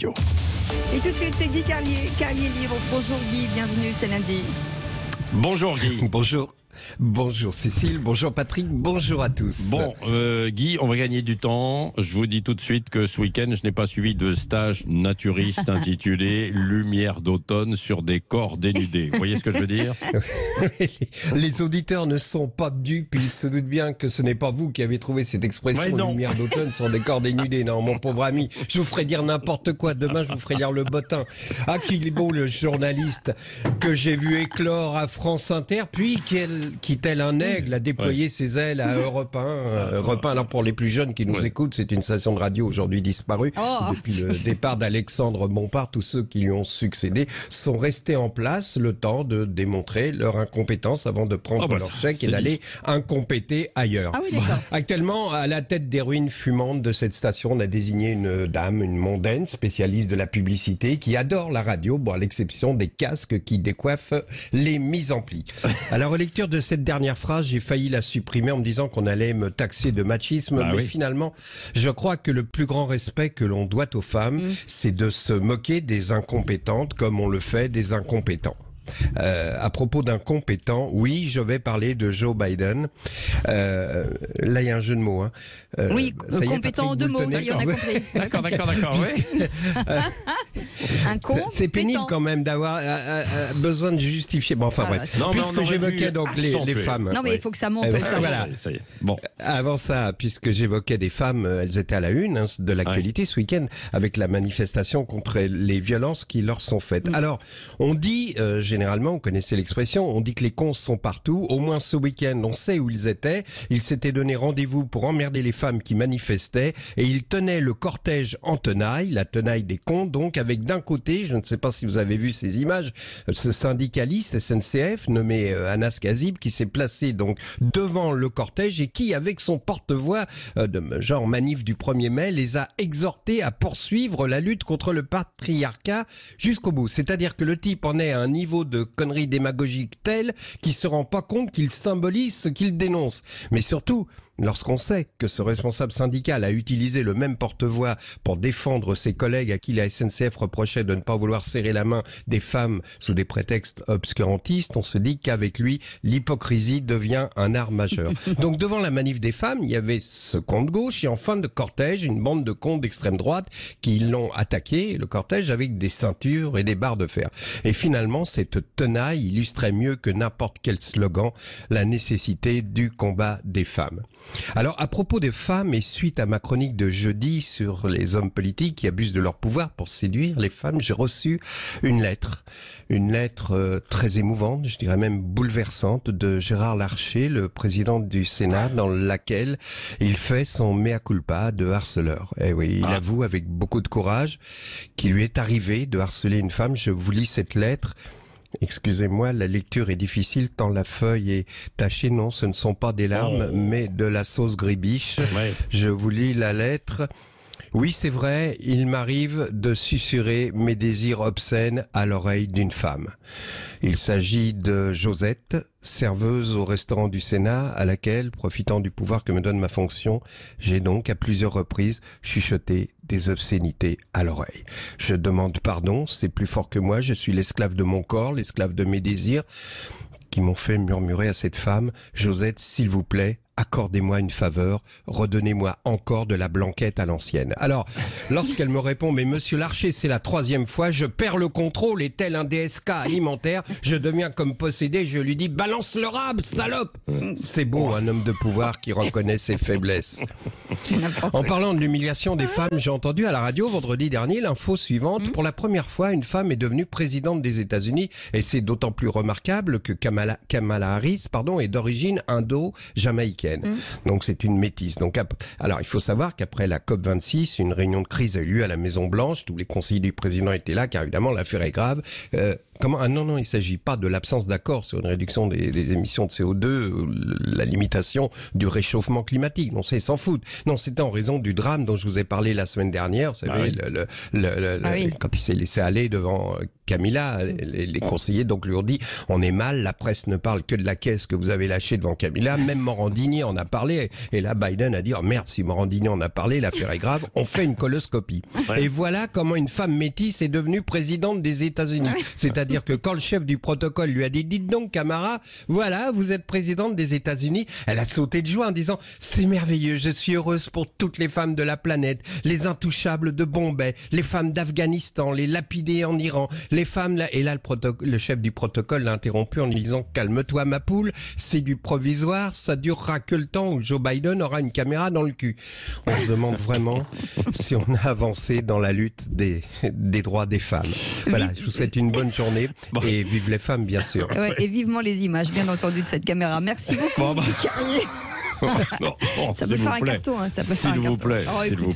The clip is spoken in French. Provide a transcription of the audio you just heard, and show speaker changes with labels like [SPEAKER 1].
[SPEAKER 1] radio.
[SPEAKER 2] Et tout de suite, c'est Guy Carlier, Carlier Libre. Bonjour Guy, bienvenue, c'est lundi.
[SPEAKER 1] Bonjour Guy.
[SPEAKER 3] Bonjour. Bonjour Cécile, bonjour Patrick, bonjour à tous.
[SPEAKER 1] Bon, Guy, on va gagner du temps. Je vous dis tout de suite que ce week-end, je n'ai pas suivi de stage naturiste intitulé Lumière d'automne sur des corps dénudés. Vous voyez ce que je veux dire?
[SPEAKER 3] Les auditeurs ne sont pas dupes, ils se doutent bien que ce n'est pas vous qui avez trouvé cette expression Lumière d'automne sur des corps dénudés. Non, mon pauvre ami, je vous ferai dire n'importe quoi. Demain, je vous ferai lire le bottin. Ah, qu'il est beau le journaliste que j'ai vu éclore à France Inter, puis qui tel un aigle a déployé ses ailes à Europe 1. Europe 1, alors pour les plus jeunes qui nous écoutent, c'est une station de radio aujourd'hui disparue. Depuis le départ d'Alexandre Bompard, tous ceux qui lui ont succédé sont restés en place le temps de démontrer leur incompétence avant de prendre leur chèque et d'aller incompéter ailleurs.
[SPEAKER 2] Ah oui,
[SPEAKER 3] Actuellement, à la tête des ruines fumantes de cette station, on a désigné une dame, une mondaine spécialiste de la publicité qui adore la radio, bon, à l'exception des casques qui décoiffent les mises en pli. À la relecture de cette dernière phrase, j'ai failli la supprimer en me disant qu'on allait me taxer de machisme, mais finalement, je crois que le plus grand respect que l'on doit aux femmes, c'est de se moquer des incompétentes comme on le fait des incompétents. À propos d'incompétents, oui, je vais parler de Joe Biden. Là, il y a un jeu de mots.
[SPEAKER 2] Oui, compétent en deux mots, il y en a compris.
[SPEAKER 1] D'accord, oui.
[SPEAKER 3] C'est pénible quand même d'avoir besoin de justifier. Bon, enfin bref. Puisque j'évoquais donc les femmes.
[SPEAKER 2] Non, mais il faut que ça monte.
[SPEAKER 3] Voilà.
[SPEAKER 1] Ça y est. Bon.
[SPEAKER 3] Avant ça, puisque j'évoquais des femmes, elles étaient à la une de l'actualité ce week-end avec la manifestation contre les violences qui leur sont faites. Alors, on dit généralement, vous connaissez l'expression, on dit que les cons sont partout. Au moins ce week-end, on sait où ils étaient. Ils s'étaient donné rendez-vous pour emmerder les femmes qui manifestaient et ils tenaient le cortège en tenaille, la tenaille des cons, donc avec d'un côté, je ne sais pas si vous avez vu ces images, ce syndicaliste SNCF nommé Anas Kazib qui s'est placé donc devant le cortège et qui, avec son porte-voix de genre manif du 1er mai, les a exhortés à poursuivre la lutte contre le patriarcat jusqu'au bout. C'est-à-dire que le type en est à un niveau de conneries démagogiques tel qu'il se rend pas compte qu'il symbolise ce qu'il dénonce. Mais surtout, lorsqu'on sait que ce responsable syndical a utilisé le même porte-voix pour défendre ses collègues à qui la SNCF reprochait de ne pas vouloir serrer la main des femmes sous des prétextes obscurantistes, on se dit qu'avec lui, l'hypocrisie devient un art majeur. Donc devant la manif des femmes, il y avait ce con de gauche et en fin de cortège, une bande de cons d'extrême droite qui l'ont attaqué, le cortège, avec des ceintures et des barres de fer. Et finalement, cette tenaille illustrait mieux que n'importe quel slogan la nécessité du combat des femmes. Alors, à propos des femmes, et suite à ma chronique de jeudi sur les hommes politiques qui abusent de leur pouvoir pour séduire les femmes, j'ai reçu une lettre très émouvante, je dirais même bouleversante, de Gérard Larcher, le président du Sénat, dans laquelle il fait son mea culpa de harceleur. Et oui, il avoue avec beaucoup de courage qu'il lui est arrivé de harceler une femme. Je vous lis cette lettre. Excusez-moi, la lecture est difficile tant la feuille est tachée. Non, ce ne sont pas des larmes, mais de la sauce gribiche. Je vous lis la lettre. Oui, c'est vrai, il m'arrive de susurrer mes désirs obscènes à l'oreille d'une femme. Il s'agit de Josette, serveuse au restaurant du Sénat, à laquelle, profitant du pouvoir que me donne ma fonction, j'ai donc à plusieurs reprises chuchoté des obscénités à l'oreille. Je demande pardon, c'est plus fort que moi, je suis l'esclave de mon corps, l'esclave de mes désirs, qui m'ont fait murmurer à cette femme, Josette, s'il vous plaît, accordez-moi une faveur, redonnez-moi encore de la blanquette à l'ancienne. Alors, lorsqu'elle me répond, mais monsieur Larcher, c'est la 3e fois, je perds le contrôle et tel un DSK alimentaire, je deviens comme possédé, je lui dis, balance le rab, salope! C'est beau, un homme de pouvoir qui reconnaît ses faiblesses. En parlant de l'humiliation des femmes, j'ai entendu à la radio vendredi dernier l'info suivante. Pour la première fois, une femme est devenue présidente des États-Unis et c'est d'autant plus remarquable que Kamala Harris, est d'origine indo-jamaïcaine. Donc c'est une métisse. Donc, alors il faut savoir qu'après la COP26, une réunion de crise a eu lieu à la Maison Blanche. Tous les conseillers du président étaient là car évidemment l'affaire est grave. Non, il ne s'agit pas de l'absence d'accord sur une réduction des émissions de CO2, la limitation du réchauffement climatique. Non, c'est s'en foutent. Non, c'était en raison du drame dont je vous ai parlé la semaine dernière. Vous savez, quand il s'est laissé aller devant Camilla, les conseillers donc lui ont dit, on est mal, la presse ne parle que de la caisse que vous avez lâchée devant Camilla. Même Morandini Morandini en a parlé. Et là, Biden a dit, oh merde, si Morandini en a parlé, l'affaire est grave, on fait une coloscopie. Ouais. Et voilà comment une femme métisse est devenue présidente des États-Unis. C'est-à-dire que quand le chef du protocole lui a dit, dites donc, Camara, voilà, vous êtes présidente des États-Unis, elle a sauté de joie en disant, c'est merveilleux, je suis heureuse pour toutes les femmes de la planète, les intouchables de Bombay, les femmes d'Afghanistan, les lapidées en Iran, les femmes là. Et là, le chef du protocole l'a interrompu en lui disant, calme-toi ma poule, c'est du provisoire, ça durera que le temps où Joe Biden aura une caméra dans le cul. On se demande vraiment si on a avancé dans la lutte des droits des femmes. Voilà, je vous souhaite une bonne journée et vive les femmes, bien sûr.
[SPEAKER 2] Ouais, et vivement les images, bien entendu, de cette caméra. Merci beaucoup, Guy Carlier.
[SPEAKER 1] Non,
[SPEAKER 2] ça peut faire un carton, hein, ça peut faire un carton.
[SPEAKER 1] S'il vous plaît.
[SPEAKER 2] Oh,
[SPEAKER 1] s'il vous plaît.